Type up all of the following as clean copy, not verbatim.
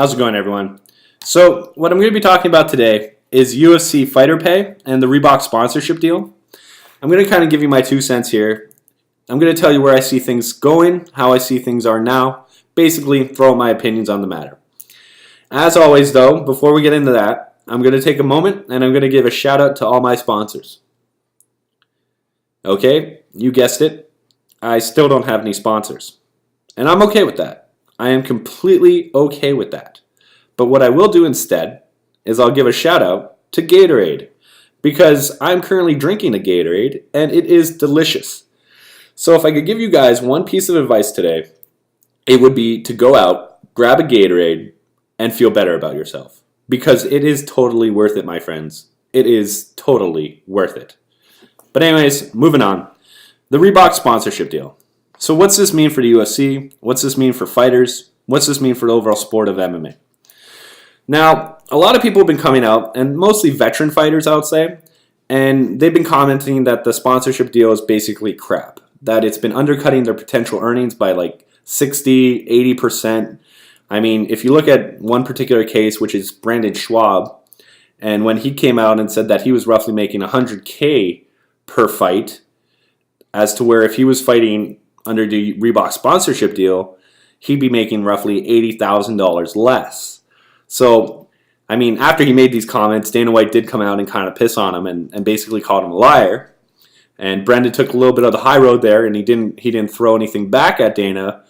How's it going, everyone? So, what I'm going to be talking about today is UFC fighter pay and the Reebok sponsorship deal. I'm going to kind of give you my 2 cents here. I'm going to tell you where I see things going, how I see things are now, basically throw out my opinions on the matter. As always, though, before we get into that, I'm going to take a moment and I'm going to give a shout out to all my sponsors. Okay, you guessed it. I still don't have any sponsors. And I'm okay with that. I am completely okay with that. But what I will do instead is I'll give a shout out to Gatorade because I'm currently drinking a Gatorade and it is delicious. So if I could give you guys one piece of advice today, it would be to go out, grab a Gatorade, and feel better about yourself. Because it is totally worth it, my friends. It is totally worth it. But anyways, moving on. The Reebok sponsorship deal. So what's this mean for the UFC? What's this mean for fighters? What's this mean for the overall sport of MMA? Now, a lot of people have been coming out, and mostly veteran fighters, I would say, and they've been commenting that the sponsorship deal is basically crap. That it's been undercutting their potential earnings by like 60, 80%. I mean, if you look at one particular case, which is Brandon Schwab, and when he came out and said that he was roughly making $100K per fight, as to where if he was fighting under the Reebok sponsorship deal, he'd be making roughly $80,000 less. So, I mean, after he made these comments, Dana White did come out and kind of piss on him and basically called him a liar. And Brendan took a little bit of the high road there, and he didn't throw anything back at Dana.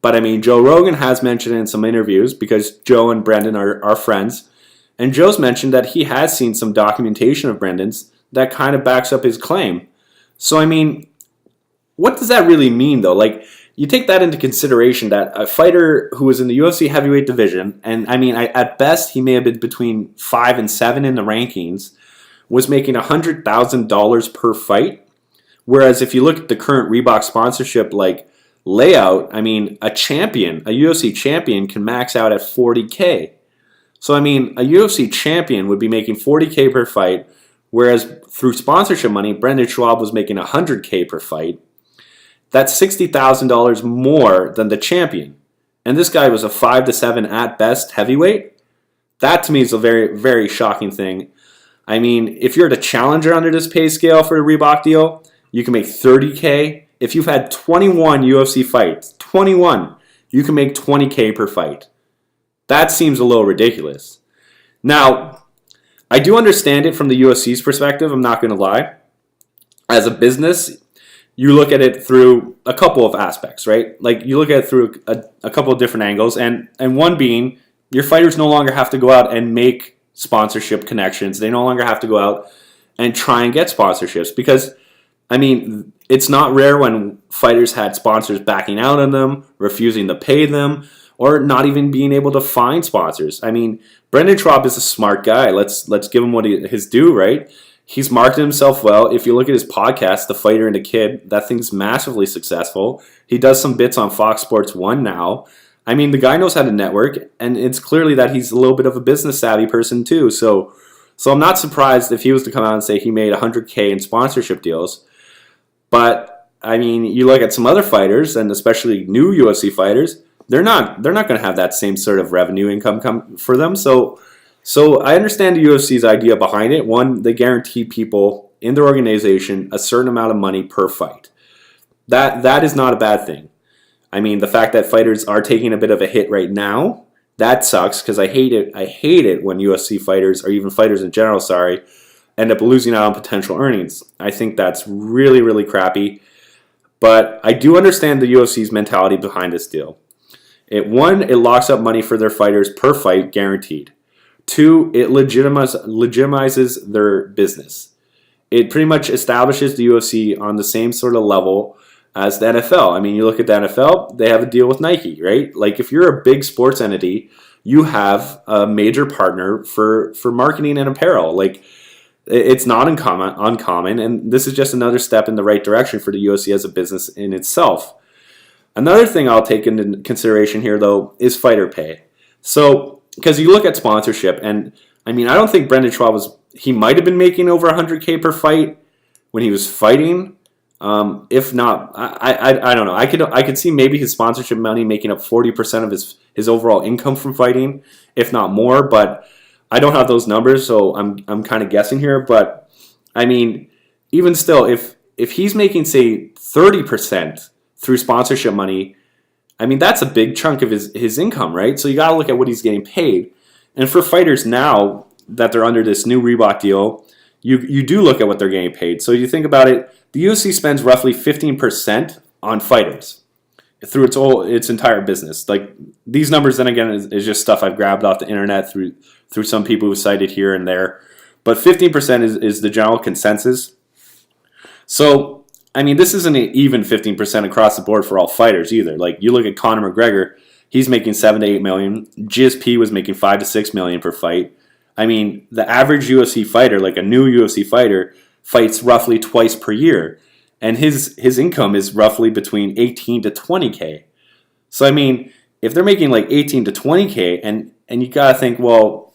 But I mean, Joe Rogan has mentioned in some interviews, because Joe and Brendan are friends, and Joe's mentioned that he has seen some documentation of Brendan's that kind of backs up his claim. So, I mean, what does that really mean, though? Like, you take that into consideration that a fighter who was in the UFC heavyweight division, and I mean, at best, he may have been between 5 and 7 in the rankings, was making $100,000 per fight. Whereas if you look at the current Reebok sponsorship like layout, I mean, a UFC champion can max out at $40K. So I mean, a UFC champion would be making $40K per fight, whereas through sponsorship money, Brendan Schwab was making $100K per fight. That's $60,000 more than the champion. And this guy was a 5 to 7 at best heavyweight. That to me is a very, very shocking thing. I mean, if you're the challenger under this pay scale for the Reebok deal, you can make $30K. If you've had 21 UFC fights, 21, you can make $20K per fight. That seems a little ridiculous. Now, I do understand it from the UFC's perspective, I'm not going to lie. As a business, you look at it through a couple of aspects, right? Like, you look at it through a couple of different angles, and one being, your fighters no longer have to go out and make sponsorship connections. They no longer have to go out and try and get sponsorships, because, I mean, it's not rare when fighters had sponsors backing out on them, refusing to pay them, or not even being able to find sponsors. I mean, Brendan Schwab is a smart guy. Let's give him what his due, right? He's marketed himself well. If you look at his podcast, The Fighter and the Kid, that thing's massively successful. He does some bits on Fox Sports 1 now. I mean, the guy knows how to network, and it's clearly that he's a little bit of a business savvy person too. So I'm not surprised if he was to come out and say he made $100K in sponsorship deals. But I mean, you look at some other fighters, and especially new UFC fighters, they're not going to have that same sort of revenue income come for them. So I understand the UFC's idea behind it. One, they guarantee people in their organization a certain amount of money per fight. That is not a bad thing. I mean, the fact that fighters are taking a bit of a hit right now, that sucks, because I hate it. I hate it when UFC fighters, or even fighters in general, end up losing out on potential earnings. I think that's really, really crappy. But I do understand the UFC's mentality behind this deal. It locks up money for their fighters per fight, guaranteed. 2, it legitimizes their business. It pretty much establishes the UFC on the same sort of level as the NFL. I mean, you look at the NFL, they have a deal with Nike, right? Like, if you're a big sports entity, you have a major partner for marketing and apparel. Like, it's not uncommon, and this is just another step in the right direction for the UFC as a business in itself. Another thing I'll take into consideration here, though, is fighter pay. So, because you look at sponsorship, and I mean, I don't think Brendan Schwab he might have been making over $100K per fight when he was fighting, If not, I don't know. I could see maybe his sponsorship money making up 40% of his overall income from fighting, if not more. But I don't have those numbers, so I'm kind of guessing here. But I mean, even still, if he's making say 30% through sponsorship money, I mean that's a big chunk of his income, right? So you got to look at what he's getting paid. And for fighters now that they're under this new Reebok deal, you do look at what they're getting paid. So you think about it, the UFC spends roughly 15% on fighters through its entire business. Like these numbers, then again, is just stuff I've grabbed off the internet through some people who cited here and there. But 15% is the general consensus. So I mean, this isn't an even 15% across the board for all fighters either. Like you look at Conor McGregor, he's making 7 to 8 million. GSP was making 5 to 6 million per fight. I mean, the average UFC fighter, like a new UFC fighter, fights roughly twice per year, and his income is roughly between 18 to 20K. So I mean, if they're making like 18 to 20K, and you gotta think, well,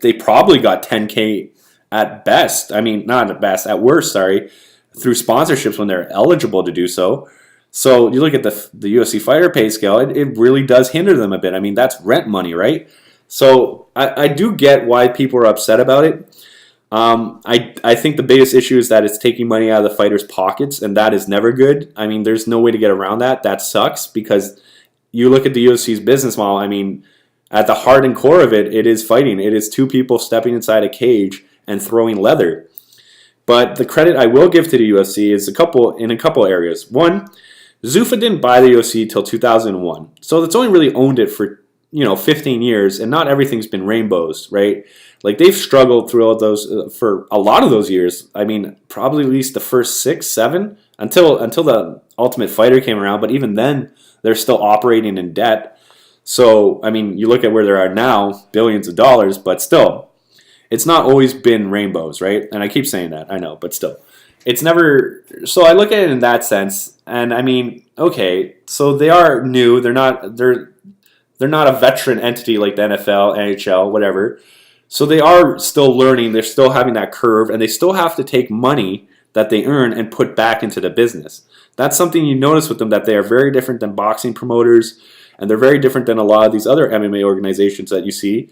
they probably got 10K at best. I mean, not at best, at worst, sorry, through sponsorships when they're eligible to do so. So you look at the UFC fighter pay scale, it really does hinder them a bit. I mean, that's rent money, right? So I do get why people are upset about it. I think the biggest issue is that it's taking money out of the fighters' pockets, and that is never good. I mean, there's no way to get around that. That sucks because you look at the UFC's business model. I mean, at the heart and core of it, it is fighting. It is two people stepping inside a cage and throwing leather. But the credit I will give to the UFC is in a couple areas. One, Zuffa didn't buy the UFC till 2001, so it's only really owned it for 15 years, and not everything's been rainbows, right? Like they've struggled throughout those for a lot of those years. I mean, probably at least the first 6, 7 until the Ultimate Fighter came around. But even then, they're still operating in debt. So I mean, you look at where they are now, billions of dollars, but still, it's not always been rainbows, right? And I keep saying that, I know, but still, it's never. So I look at it in that sense, and I mean, okay, so they are new. They're not a veteran entity like the NFL, NHL, whatever. So they are still learning. They're still having that curve, and they still have to take money that they earn and put back into the business. That's something you notice with them, that they are very different than boxing promoters, and they're very different than a lot of these other MMA organizations that you see.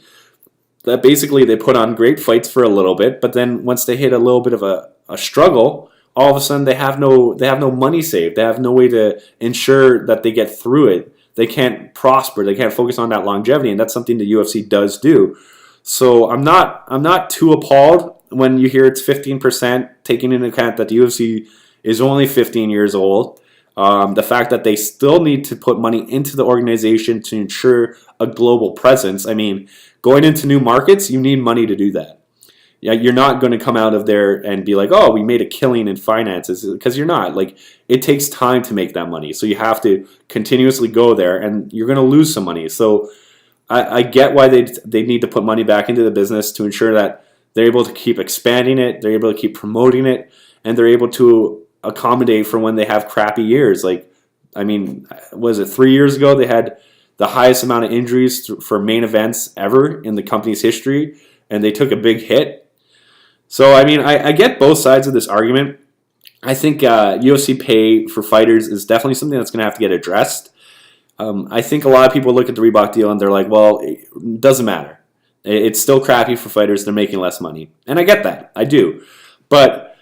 That basically they put on great fights for a little bit, but then once they hit a little bit of a struggle, all of a sudden they have no money saved. They have no way to ensure that they get through it. They can't prosper. They can't focus on that longevity, and that's something the UFC does do. So I'm not too appalled when you hear it's 15%, taking into account that the UFC is only 15 years old. The fact that they still need to put money into the organization to ensure a global presence. I mean, going into new markets, you need money to do that. Yeah, you're not going to come out of there and be like, oh, we made a killing in finances, because you're not. Like, it takes time to make that money. So you have to continuously go there, and you're going to lose some money. So I get why they need to put money back into the business to ensure that they're able to keep expanding it, they're able to keep promoting it, and they're able to accommodate for when they have crappy years. Like, I mean, was it 3 years ago they had the highest amount of injuries for main events ever in the company's history, and they took a big hit. So, I mean, I get both sides of this argument. I think UFC pay for fighters is definitely something that's going to have to get addressed. I think a lot of people look at the Reebok deal and they're like, well, it doesn't matter. It's still crappy for fighters. They're making less money. And I get that. I do. But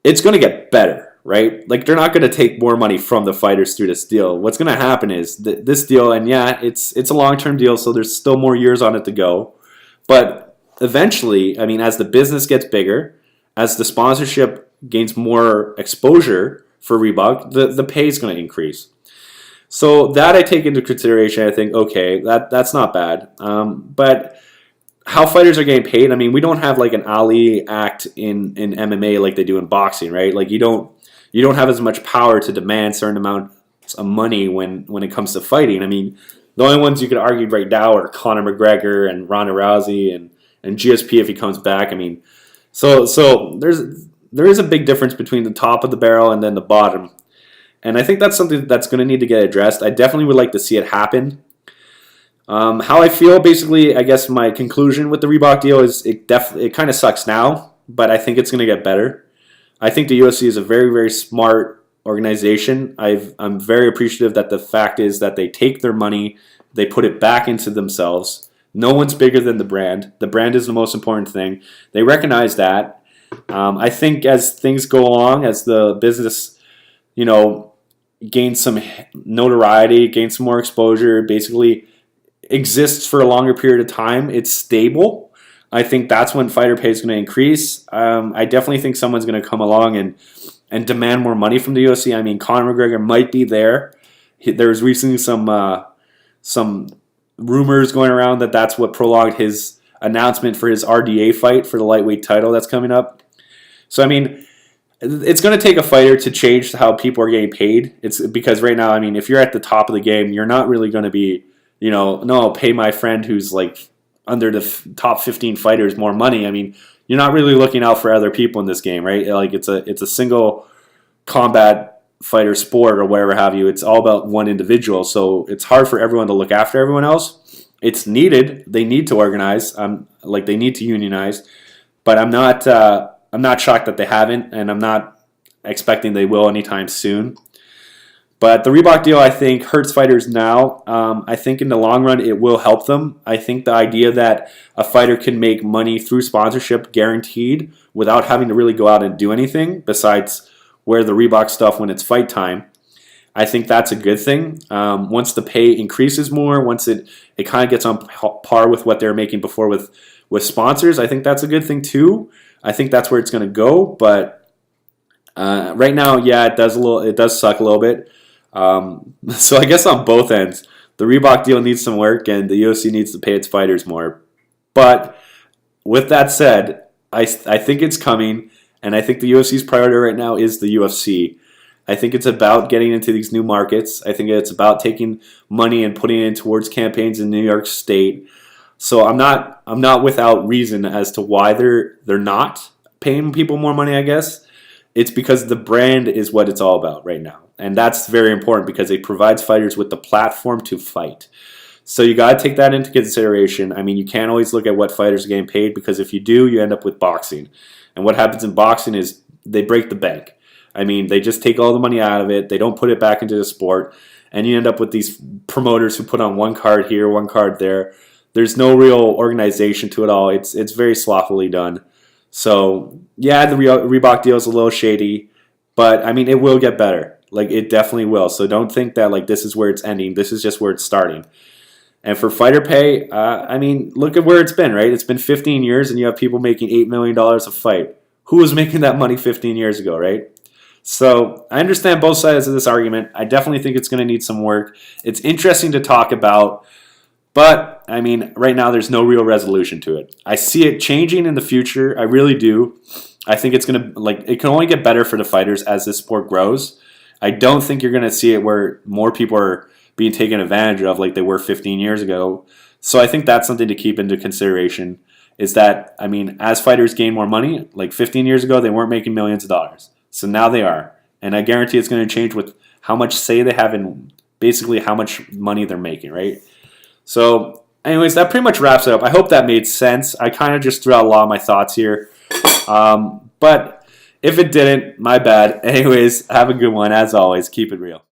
it's going to get better, right? Like, they're not going to take more money from the fighters through this deal. What's going to happen is this deal, and yeah, it's a long-term deal, so there's still more years on it to go. But eventually, I mean, as the business gets bigger, as the sponsorship gains more exposure for Reebok, the pay is going to increase. So that I take into consideration. I think, okay, that's not bad. But how fighters are getting paid, I mean, we don't have like an Ali Act in MMA like they do in boxing, right? Like you don't have as much power to demand certain amounts of money when it comes to fighting. I mean, the only ones you could argue right now are Conor McGregor and Ronda Rousey and GSP if he comes back. I mean, so there is a big difference between the top of the barrel and then the bottom. And I think that's something that's going to need to get addressed. I definitely would like to see it happen. How I feel, basically, I guess my conclusion with the Reebok deal is it kind of sucks now, but I think it's going to get better. I think the UFC is a very, very smart organization. I'm very appreciative that the fact is that they take their money, they put it back into themselves. No one's bigger than the brand. The brand is the most important thing. They recognize that. I think as things go along, as the business, gains some notoriety, gains some more exposure, basically exists for a longer period of time, it's stable. I think that's when fighter pay is going to increase. I definitely think someone's going to come along and demand more money from the UFC. I mean, Conor McGregor might be there. There's recently some rumors going around that that's what prolonged his announcement for his RDA fight for the lightweight title that's coming up. So, I mean, it's going to take a fighter to change how people are getting paid. It's because right now, I mean, if you're at the top of the game, you're not really going to be, no, pay my friend who's like under the top 15 fighters more money. I mean, you're not really looking out for other people in this game, right? Like it's a single combat fighter sport or whatever have you. It's all about one individual, so it's hard for everyone to look after everyone else. It's needed. They need to organize. They need to unionize, but I'm not shocked that they haven't, and I'm not expecting they will anytime soon. But the Reebok deal, I think, hurts fighters now. I think in the long run, it will help them. I think the idea that a fighter can make money through sponsorship guaranteed without having to really go out and do anything besides wear the Reebok stuff when it's fight time, I think that's a good thing. Once the pay increases more, once it kind of gets on par with what they were making before with sponsors, I think that's a good thing too. I think that's where it's going to go. But right now, yeah, it does suck a little bit. So I guess on both ends, the Reebok deal needs some work and the UFC needs to pay its fighters more. But with that said, I think it's coming, and I think the UFC's priority right now is the UFC. I think it's about getting into these new markets. I think it's about taking money and putting it in towards campaigns in New York State. So I'm not without reason as to why they're not paying people more money, I guess. It's because the brand is what it's all about right now. And that's very important because it provides fighters with the platform to fight. So you got to take that into consideration. I mean, you can't always look at what fighters are getting paid because if you do, you end up with boxing. And what happens in boxing is they break the bank. I mean, they just take all the money out of it. They don't put it back into the sport. And you end up with these promoters who put on one card here, one card there. There's no real organization to it all. It's very sloppily done. So, yeah, the Reebok deal is a little shady, but, I mean, it will get better. Like, it definitely will. So don't think that, like, this is where it's ending. This is just where it's starting. And for fighter pay, I mean, look at where it's been, right? It's been 15 years, and you have people making $8 million a fight. Who was making that money 15 years ago, right? So I understand both sides of this argument. I definitely think it's going to need some work. It's interesting to talk about, but, I mean, right now there's no real resolution to it. I see it changing in the future. I really do. I think it's going to, it can only get better for the fighters as this sport grows. I don't think you're going to see it where more people are being taken advantage of like they were 15 years ago. So I think that's something to keep into consideration is that, I mean, as fighters gain more money, like 15 years ago, they weren't making millions of dollars. So now they are. And I guarantee it's going to change with how much say they have in basically how much money they're making, right? So anyways, that pretty much wraps it up. I hope that made sense. I kind of just threw out a lot of my thoughts here. But if it didn't, my bad. Anyways, have a good one. As always, keep it real.